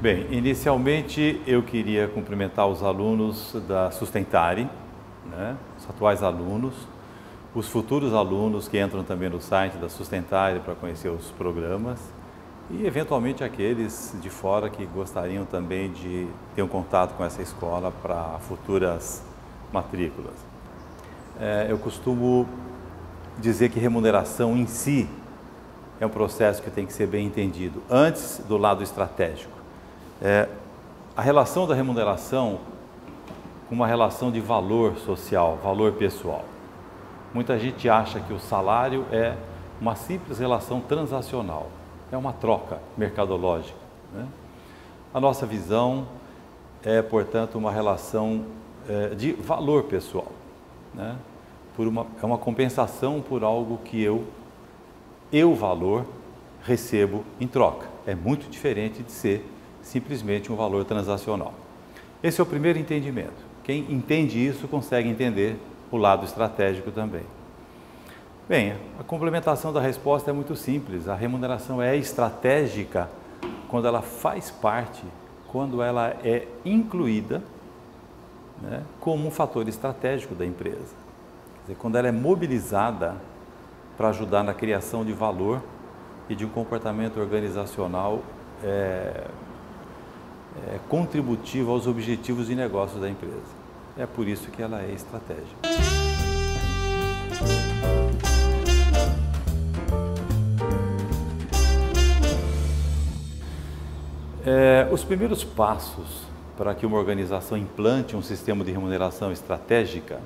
Bem, inicialmente eu queria cumprimentar os alunos da Sustentare, né, os atuais alunos, os futuros alunos que entram também no site da Sustentare para conhecer os programas e eventualmente aqueles de fora que gostariam também de ter um contato com essa escola para futuras matrículas. Eu costumo dizer que remuneração em si é um processo que tem que ser bem entendido, antes do lado estratégico. A relação da remuneração com uma relação de valor social, valor pessoal. Muita gente acha que o salário é uma simples relação transacional, é uma troca mercadológica, né? A nossa visão é, portanto, uma relação de valor pessoal, né? É uma compensação por algo que eu valor, recebo em troca. É muito diferente de ser simplesmente um valor transacional. Esse é o primeiro entendimento. Quem entende isso consegue entender o lado estratégico também. Bem, a complementação da resposta é muito simples. A remuneração é estratégica quando ela faz parte, quando ela é incluída, né, como um fator estratégico da empresa. Quer dizer, quando ela é mobilizada para ajudar na criação de valor e de um comportamento organizacional contributivo aos objetivos de negócio da empresa. É por isso que ela é estratégica. Os primeiros passos para que uma organização implante um sistema de remuneração estratégica,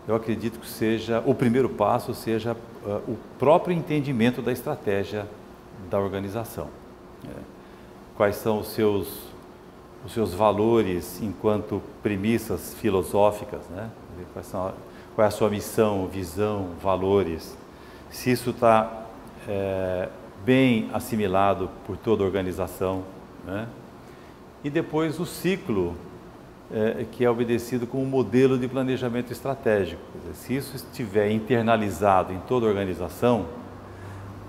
eu acredito que o primeiro passo seja o próprio entendimento da estratégia da organização. Quais são os seus valores enquanto premissas filosóficas, né? Qual é a sua missão, visão, valores, se isso está bem assimilado por toda a organização, né? E depois o ciclo que é obedecido como modelo de planejamento estratégico. Quer dizer, se isso estiver internalizado em toda a organização,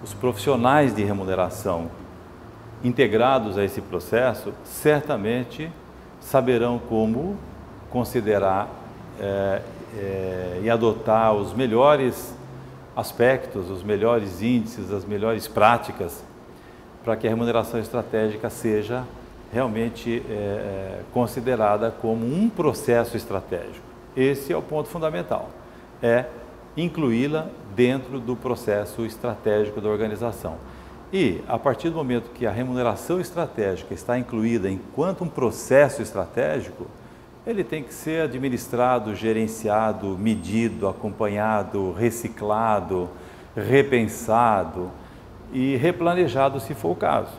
os profissionais de remuneração integrados a esse processo, certamente saberão como considerar e adotar os melhores aspectos, os melhores índices, as melhores práticas, para que a remuneração estratégica seja realmente considerada como um processo estratégico. Esse é o ponto fundamental, incluí-la dentro do processo estratégico da organização. E, a partir do momento que a remuneração estratégica está incluída enquanto um processo estratégico, ele tem que ser administrado, gerenciado, medido, acompanhado, reciclado, repensado e replanejado, se for o caso.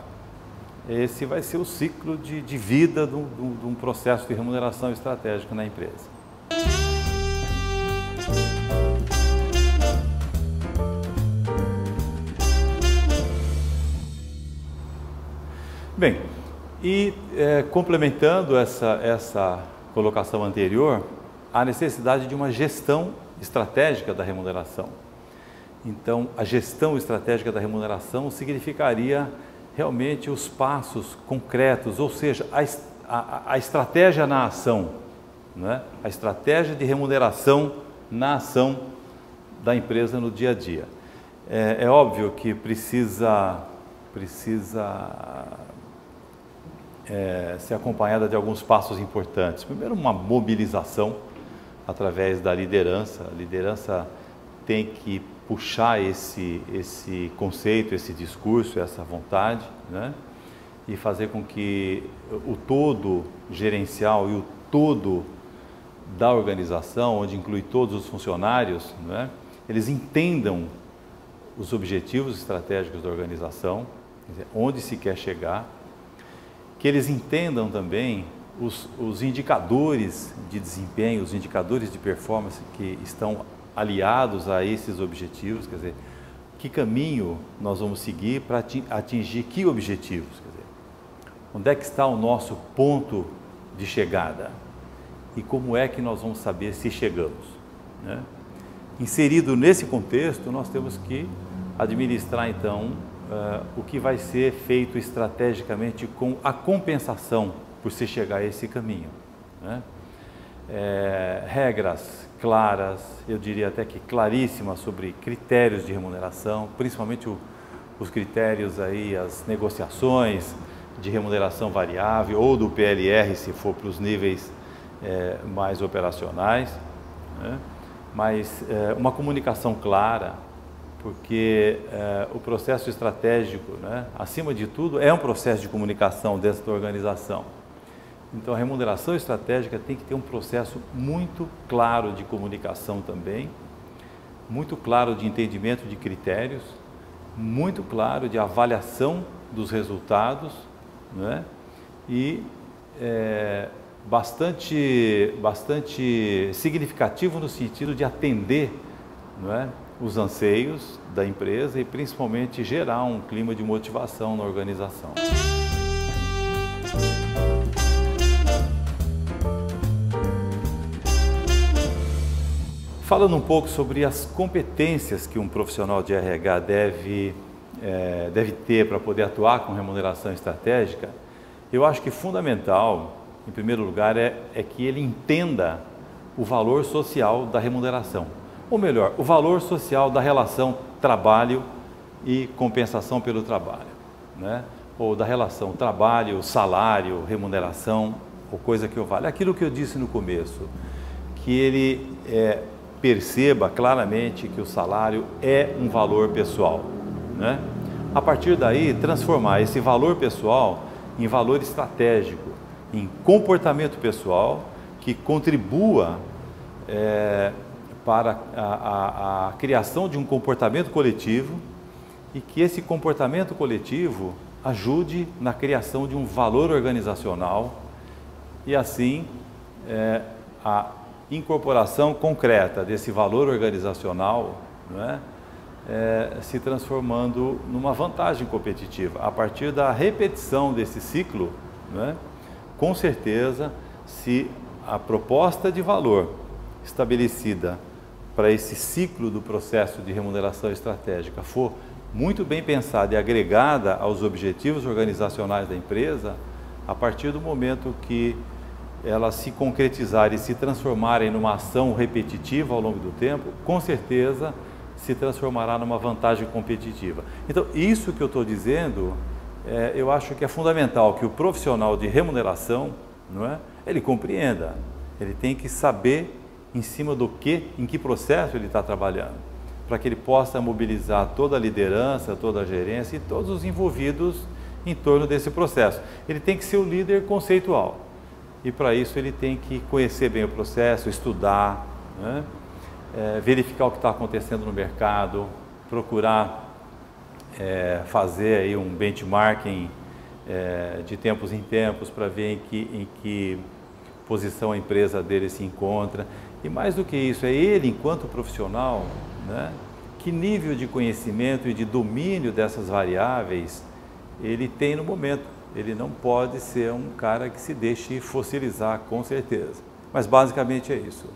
Esse vai ser o ciclo de vida de um processo de remuneração estratégica na empresa. Bem, e complementando essa colocação anterior, a necessidade de uma gestão estratégica da remuneração. Então, a gestão estratégica da remuneração significaria realmente os passos concretos, ou seja, a estratégia na ação, né? A estratégia de remuneração na ação da empresa no dia a dia. É óbvio que precisa ser acompanhada de alguns passos importantes. Primeiro, uma mobilização através da liderança. A liderança tem que puxar esse conceito, esse discurso, essa vontade, né? E fazer com que o todo gerencial e o todo da organização, onde inclui todos os funcionários, né, eles entendam os objetivos estratégicos da organização, quer dizer, onde se quer chegar, que eles entendam também os indicadores de desempenho, os indicadores de performance que estão aliados a esses objetivos, quer dizer, que caminho nós vamos seguir para atingir que objetivos, quer dizer, onde é que está o nosso ponto de chegada e como é que nós vamos saber se chegamos, né? Inserido nesse contexto, nós temos que administrar então o que vai ser feito estrategicamente com a compensação por se chegar a esse caminho, né? Regras claras, eu diria até que claríssimas, sobre critérios de remuneração, principalmente os critérios aí, as negociações de remuneração variável ou do PLR, se for para os níveis mais operacionais, né? Mas uma comunicação clara, porque o processo estratégico, né, acima de tudo, é um processo de comunicação dentro da organização. Então, a remuneração estratégica tem que ter um processo muito claro de comunicação também, muito claro de entendimento de critérios, muito claro de avaliação dos resultados, né? E bastante significativo no sentido de atender, não é, os anseios da empresa e principalmente gerar um clima de motivação na organização. Falando um pouco sobre as competências que um profissional de RH deve ter para poder atuar com remuneração estratégica, eu acho que fundamental, em primeiro lugar, é que ele entenda o valor social da remuneração. Ou melhor, o valor social da relação trabalho e compensação pelo trabalho, né? Ou da relação trabalho, salário, remuneração, ou coisa que eu valho. Aquilo que eu disse no começo, que ele perceba claramente que o salário é um valor pessoal, né? A partir daí, transformar esse valor pessoal em valor estratégico, em comportamento pessoal que contribua para a criação de um comportamento coletivo e que esse comportamento coletivo ajude na criação de um valor organizacional e assim a incorporação concreta desse valor organizacional, né, se transformando numa vantagem competitiva. A partir da repetição desse ciclo, né, com certeza, se a proposta de valor estabelecida para esse ciclo do processo de remuneração estratégica for muito bem pensada e agregada aos objetivos organizacionais da empresa, a partir do momento que elas se concretizarem e se transformarem numa ação repetitiva ao longo do tempo, com certeza se transformará numa vantagem competitiva. Então, isso que eu estou dizendo, eu acho que é fundamental que o profissional de remuneração, não é, ele compreenda, ele tem que saber em cima do que, em que processo ele está trabalhando, para que ele possa mobilizar toda a liderança, toda a gerência e todos os envolvidos em torno desse processo. Ele tem que ser o líder conceitual e para isso ele tem que conhecer bem o processo, estudar, né? Verificar o que está acontecendo no mercado, procurar fazer aí um benchmarking de tempos em tempos para ver em que posição a empresa dele se encontra. E mais do que isso, é ele, enquanto profissional, né, que nível de conhecimento e de domínio dessas variáveis ele tem no momento. Ele não pode ser um cara que se deixe fossilizar, com certeza. Mas basicamente é isso.